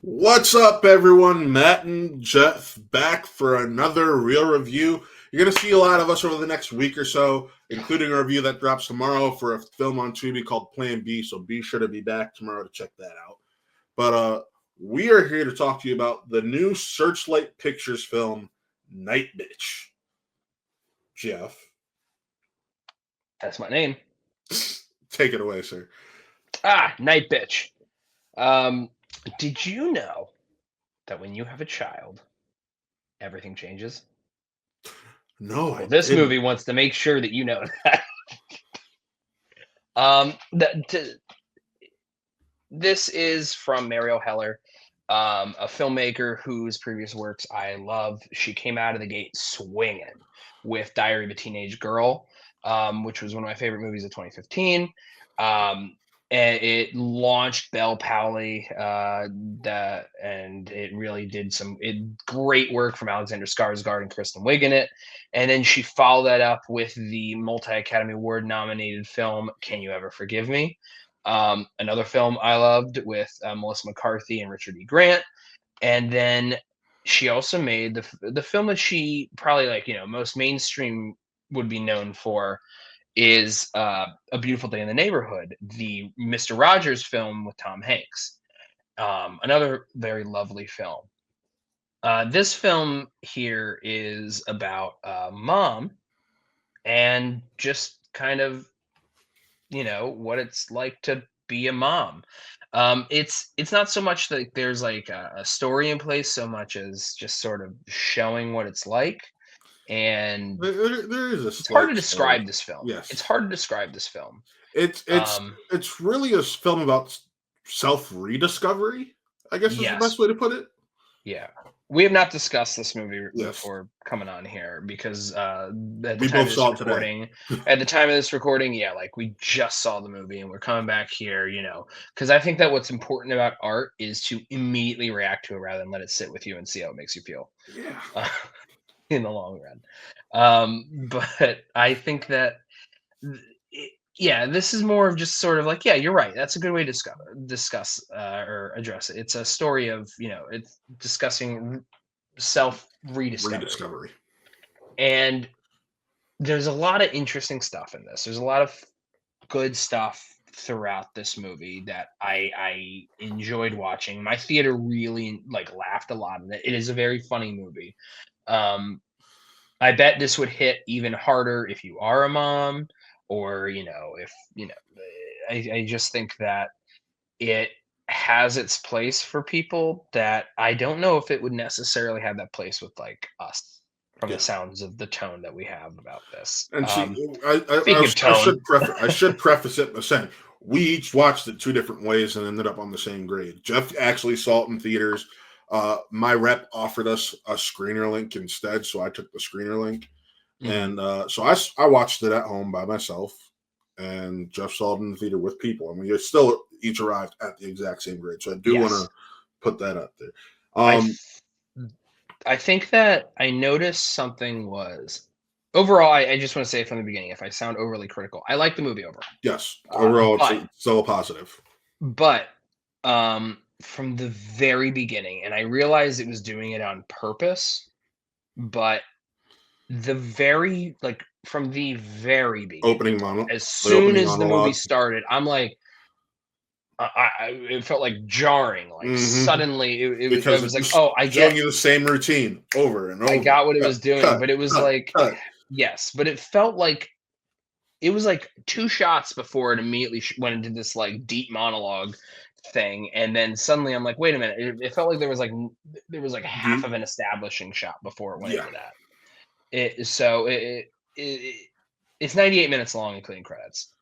What's up, everyone? Matt and Geoff back for another real review. You're going to see a lot of us over the next week or so, including a review that drops tomorrow for a film on Tubi called Plan B, so be sure to be back tomorrow to check that out. But we are here to talk to you about the new Searchlight Pictures film, Nightbitch. Geoff, That's my name. take it away, sir. Nightbitch. Um, did you know that when you have a child, everything changes? No, Well, I this didn't. movie wants to make sure that you know that. Um, that t- this is from Mariel Heller, a filmmaker whose previous works I love. She came out of the gate swinging with Diary of a Teenage Girl, which was one of my favorite movies of 2015. Um, and it launched Belle Powley, and it really did great work from Alexander Skarsgård and Kristen Wiig in it. And then she followed that up with the multi Academy Award nominated film "Can You Ever Forgive Me?" Another film I loved with Melissa McCarthy and Richard E. Grant. And then she also made the film that she probably most mainstream would be known for is A Beautiful Day in the Neighborhood, the Mr. Rogers film with Tom Hanks. Another very lovely film. This film here is about mom and just kind of what it's like to be a mom. It's not so much that there's like a story in place so much as just sort of showing what it's like. And There is a it's hard to slight story. describe this film. It's Yes. hard to describe this film. It's it's Um, it's really a film about self rediscovery. I guess is the best yes, way to put it. yeah. We have not discussed this movie Yes, before coming on here because at the we time both of this saw it today. recording, yeah, like we just saw the movie and we're coming back here, because I think that what's important about art is to immediately react to it rather than let it sit with you and see how it makes you feel Yeah. uh, in the long run. But I think that yeah, this is more of just sort of like, yeah, you're right. That's a good way to discuss or address it. It's a story of, it's discussing self rediscovery. Rediscovery. And there's a lot of interesting stuff in this. There's a lot of good stuff throughout this movie that I enjoyed watching. My theater really like laughed a lot in it. It is a very funny movie. Um, I bet this would hit even harder if you are a mom, or if I just think that it has its place for people that I don't know if it would necessarily have that place with like us from the Yeah. sounds of the tone that we have about this. And see, I, I, Speaking of tone, I should preface it by saying we each watched it two different ways and ended up on the same grade. Geoff actually saw it in theaters. My rep offered us a screener link instead, so I took the screener link. mhm, And so I watched it at home by myself, and Geoff saw it in the theater with people, and we still each arrived at the exact same grade. So I do want to yes, put that out there. I Um, th- I think that I noticed something was overall. I just want to say from the beginning, if I sound overly critical, I like the movie overall. yes, Uh, overall, but it's still a positive. But, from the very beginning, and I realized it was doing it on purpose, but from the very beginning, as The soon opening as the movie monologue. started, I'm like, it felt like jarring, like Mm-hmm. suddenly I Because was it's like, just "Oh, showing you the same routine over and I over. got what it Cut, was doing," cut, but it was cut, like cut. yes, but it was like 2 shots before it immediately went into this, like, deep monologue thing, and then suddenly I'm like, "Wait a minute." It felt like there was, like, half Do of an establishing shot before it went yeah. into that. It it's 98 minutes long, including credits,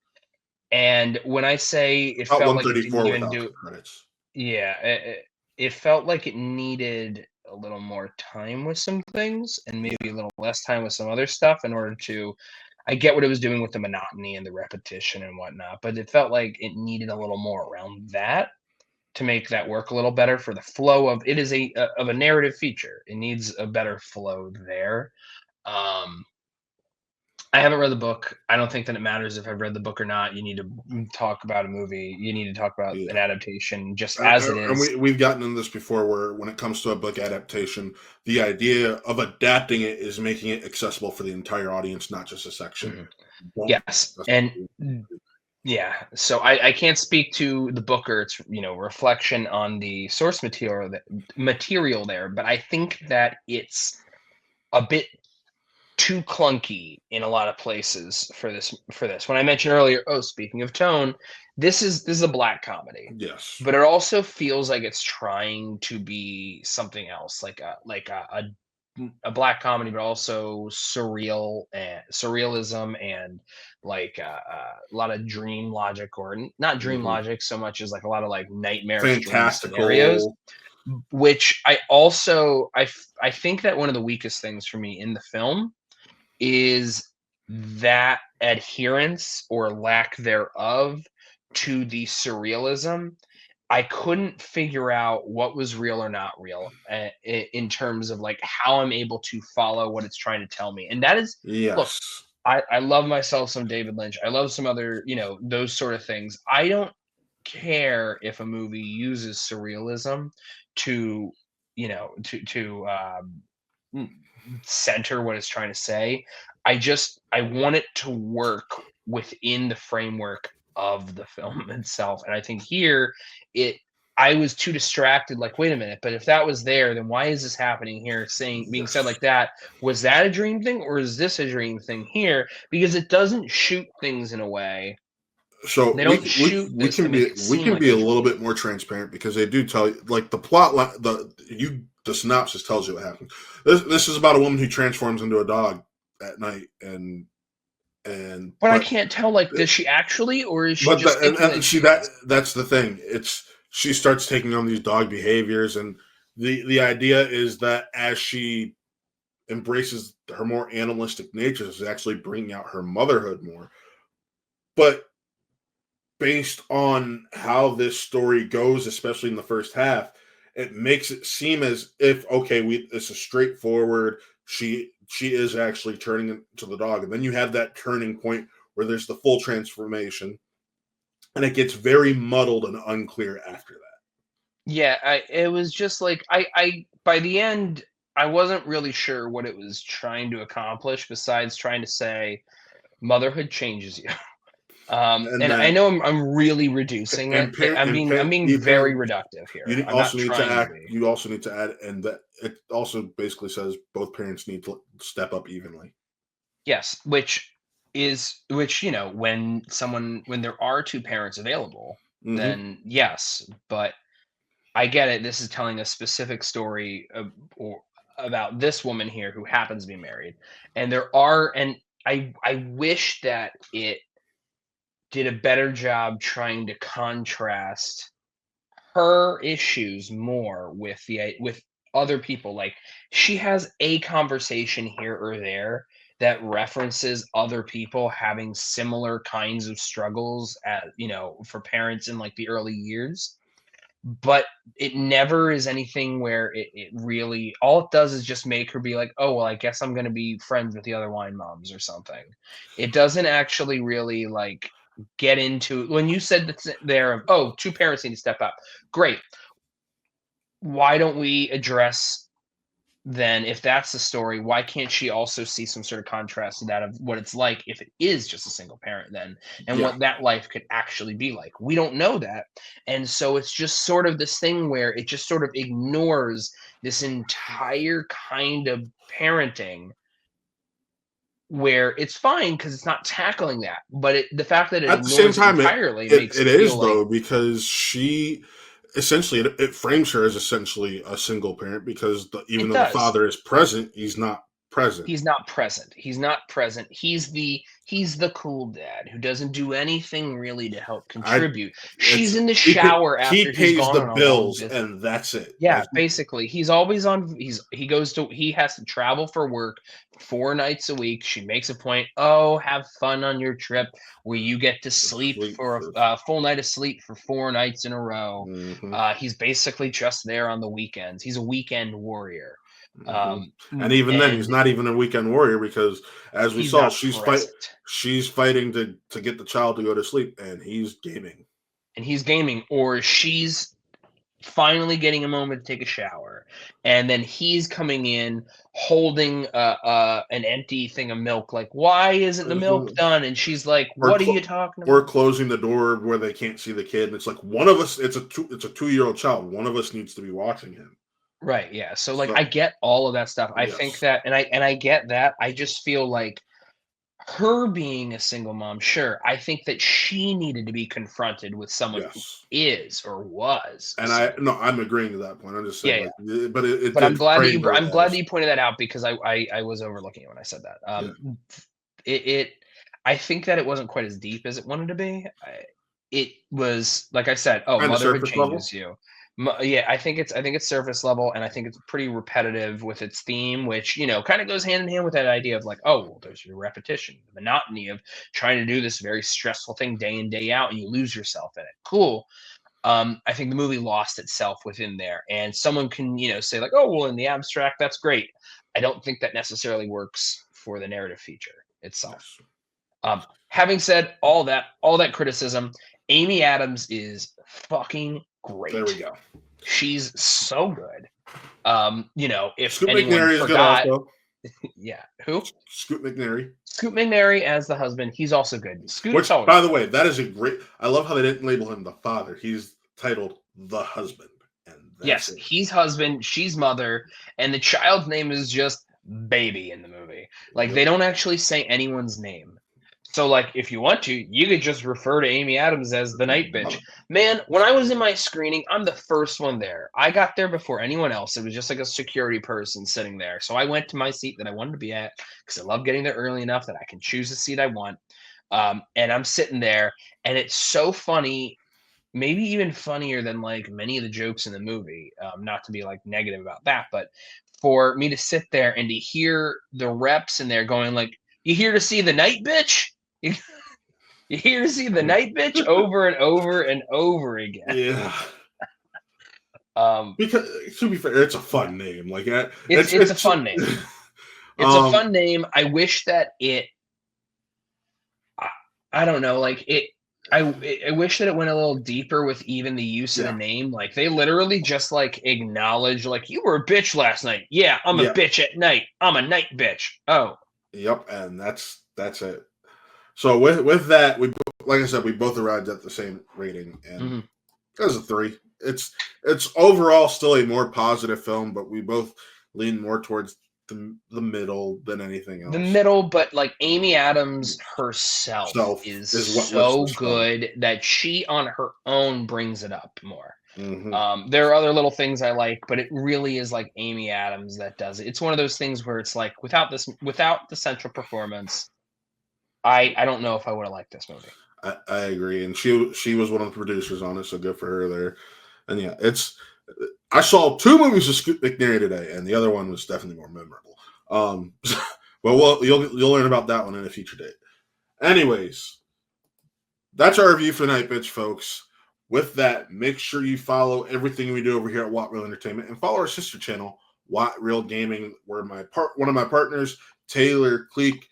and when I say it About felt like it didn't 134 even without do credits. yeah, it felt like it needed a little more time with some things and maybe Yeah. a little less time with some other stuff in order to I get what it was doing with the monotony and the repetition and whatnot, but it felt like it needed a little more around that to make that work a little better for the flow of it is of a narrative feature. It needs a better flow there. Um, I haven't read the book. I don't think that it matters if I've read the book or not. You need to talk about a movie. You need to talk about Yeah. an adaptation just as it And is. we've gotten into this before where when it comes to a book adaptation, the idea of adapting it is making it accessible for the entire audience, not just a section. Mhm. Won't be Yes, and accessible. yeah, so I can't speak to the book or its reflection on the source material there, but I think that it's a bit too clunky in a lot of places for this. When I mentioned earlier, oh, speaking of tone, this is a black comedy, Yes. but it also feels like it's trying to be something else, like a black comedy, but also surrealism and a lot of dream logic, or not dream Hmm. logic so much as like a lot of like nightmarish dream scenarios, Fantastical. which I think that one of the weakest things for me in the film is that adherence or lack thereof to the surrealism. I couldn't figure out what was real or not real, in terms of like how I'm able to follow what it's trying to tell me. And that is, look, Yes. I love myself some David Lynch. I love some other, those sort of things. I don't care if a movie uses surrealism to, mm, center what it's trying to say. I want it to work within the framework of the film itself. And I think here it I was too distracted, like, wait a minute, but if that was there, then why is this happening here? Saying being said Yes. like that, was that a dream thing or is this a dream thing here? Because it doesn't shoot things in a way. So They don't shoot this to make it we seem can like be a a little dream. bit more transparent because they do tell you like the plot line the synopsis tells you what happens. This is about a woman who transforms into a dog at night and But I can't tell, like, does she actually, or is she just thinking and that see she that does? that's the thing. It's she starts taking on these dog behaviors and the idea is that as she embraces her more animalistic nature is actually bringing out her motherhood more. But based on how this story goes, especially in the first half, it makes it seem as if okay, we this is straightforward. She is actually turning into the dog, and then you have that turning point where there's the full transformation, and it gets very muddled and unclear after that. Yeah, it was just like I by the end, I wasn't really sure what it was trying to accomplish besides trying to say motherhood changes you. And And I then know I'm really reducing it. I'm being very parent, reductive here. you I'm not also need to trying to act. be. You also need to add, and that it also basically says both parents need to step up evenly. Yes, which, when there are two parents available, Hmm. then yes, but I get it. This is telling a specific story or about this woman here who happens to be married, and I wish that it did a better job trying to contrast her issues more with other people. Like, she has a conversation here or there that references other people having similar kinds of struggles for parents in like the early years, but it never is anything where it really, all it does is just make her be like, oh well, I guess I'm going to be friends with the other wine moms or something. It doesn't actually really like get into, when you said that there of, oh, two parents need to step up, great, why don't we address, then if that's the story, why can't she also see some sort of contrast to that of what it's like if it is just a single parent then, and Yeah, what that life could actually be like? We don't know that. And so it's just sort of this thing where it just sort of ignores this entire kind of parenting, where it's fine because it's not tackling that, but the fact that it at the same ignores it time, entirely makes it it feel is like though because she essentially it frames her as essentially a single parent because even it though the does. father is present, he's not present. He's not present. He's not present. He's the cool dad who doesn't do anything really to help I contribute. it's She's in the shower he after he's pays gone the on a long bills visit. and that's it. Yeah, Like basically, he's always on. He has to travel for work 4 nights a week. She makes a point. Oh, have fun on your trip where you get to sleep sleep for a for. full night of sleep for 4 nights in a row. Hmm. He's basically just there on the weekends. He's a weekend warrior. And even then, he's not even a weekend warrior because, as we saw, she's fighting to get the child to go to sleep, and he's gaming. Or she's finally getting a moment to take a shower, and then he's coming in holding an empty thing of milk. Like, why isn't the milk done? And she's like, "What are you talking about?" Or closing the door where they can't see the kid, and it's like one of us. It's a 2-year-old child. One of us needs to be watching him. Right. Yeah. So like, I get all of that stuff. I think that, and I get that. I just feel like her being a single mom, sure. I think that she needed to be confronted with someone who is or was. And I'm agreeing to that point. I'm just saying, but I'm glad that you pointed that out because I was overlooking it when I said that. I think that it wasn't quite as deep as it wanted to be. It was, like I said, motherhood changes you. I think it's surface level, and I think it's pretty repetitive with its theme, which kind of goes hand in hand with that idea of like, there's your repetition, the monotony of trying to do this very stressful thing day in, day out, and you lose yourself in it. Cool. I think the movie lost itself within there, and someone can say like, in the abstract, that's great. I don't think that necessarily works for the narrative feature itself. Having said all that criticism, Amy Adams is fucking great. There we go. She's so good. If Scoot anyone McNairy forgot, is good also. Yeah, who? Scoot McNairy. Scoot McNairy as the husband. He's also good. Which, by the way, that is a great. I love how they didn't label him the father. He's titled the husband. And yes, he's husband. She's mother, and the child's name is just Baby in the movie. Like they don't actually say anyone's name. So, like, if you want to, you could just refer to Amy Adams as the Nightbitch. Man, when I was in my screening, I'm the first one there. I got there before anyone else. It was just like a security person sitting there. So I went to my seat that I wanted to be at because I love getting there early enough that I can choose the seat I want. And I'm sitting there, and it's so funny, maybe even funnier than like many of the jokes in the movie. Not to be like negative about that, but for me to sit there and to hear the reps in there going like, "You here to see the Nightbitch? You here to see the Nightbitch?" over and over and over again. Yeah. Because to be fair, it's a fun name. Like it's a fun name. It's a fun name. I wish that it. I don't know. Like it. I wish that it went a little deeper with even the use of the name. Like they literally just like acknowledge like, "You were a bitch last night." Yeah, I'm a bitch at night. I'm a night bitch. Oh. Yep, and that's it. So with that, like I said, we both arrived at the same rating, and that's a 3. It's overall still a more positive film, but we both lean more towards the middle than anything else. The middle, but like Amy Adams herself is so good that she on her own brings it up more. There are other little things I like, but it really is like Amy Adams that does it. It's one of those things where it's like without the central performance, I don't know if I would have liked this movie. I agree, and she was one of the producers on it, so good for her there. And yeah, I saw 2 movies of Scoot McNairy today, and the other one was definitely more memorable. But you'll learn about that one in a future date. Anyways, that's our review for Nightbitch, folks. With that, make sure you follow everything we do over here at Watt Real Entertainment, and follow our sister channel, Watt Real Gaming, where one of my partners, Taylor Cleek,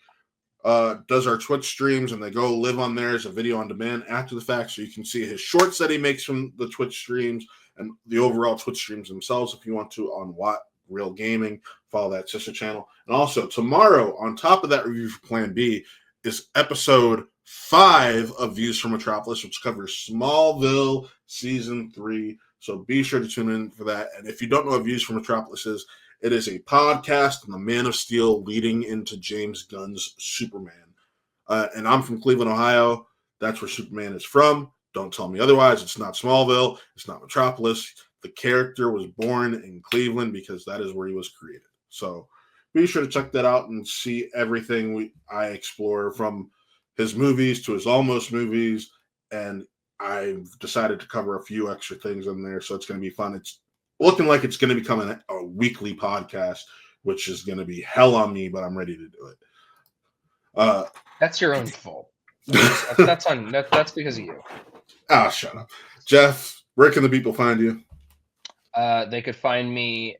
does our Twitch streams, and they go live on there as a video on demand after the fact, so you can see his shorts that he makes from the Twitch streams and the overall Twitch streams themselves. If you want to, on Watt Real Gaming, follow that sister channel. And also tomorrow, on top of that review for Plan B, is episode 5 of Views from Metropolis, which covers Smallville season 3. So be sure to tune in for that. And if you don't know what Views from Metropolis is, it is a podcast on the Man of Steel leading into James Gunn's Superman. And I'm from Cleveland, Ohio. That's where Superman is from. Don't tell me otherwise. It's not Smallville. It's not Metropolis. The character was born in Cleveland because that is where he was created. So be sure to check that out and see everything I explore, from his movies to his almost movies. And I've decided to cover a few extra things in there, so it's going to be fun. It's looking like it's going to become a weekly podcast, which is going to be hell on me, but I'm ready to do it. That's your own fault. That's because of you. Shut up. Jeff, where can the people find you? They could find me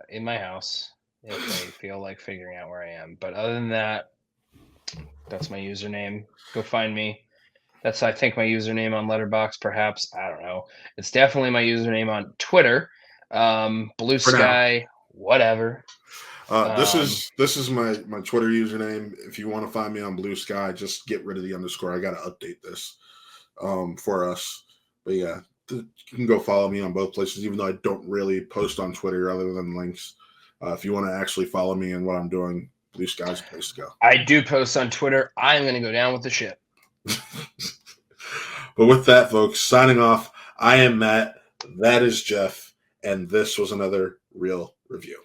in my house if they feel like figuring out where I am. But other than that, that's my username. Go find me. That's, I think, my username on Letterboxd, perhaps. I don't know. It's definitely my username on Twitter. Blue For now. Sky, whatever. This is my Twitter username. If you want to find me on Blue Sky, just get rid of the underscore. I got to update this for us. But yeah, you can go follow me on both places, even though I don't really post on Twitter other than links. If you want to actually follow me and what I'm doing, Blue Sky's the place to go. I do post on Twitter. I'm going to go down with the ship. But with that, folks, signing off. I am Matt. That is Geoff. And this was another Real Review.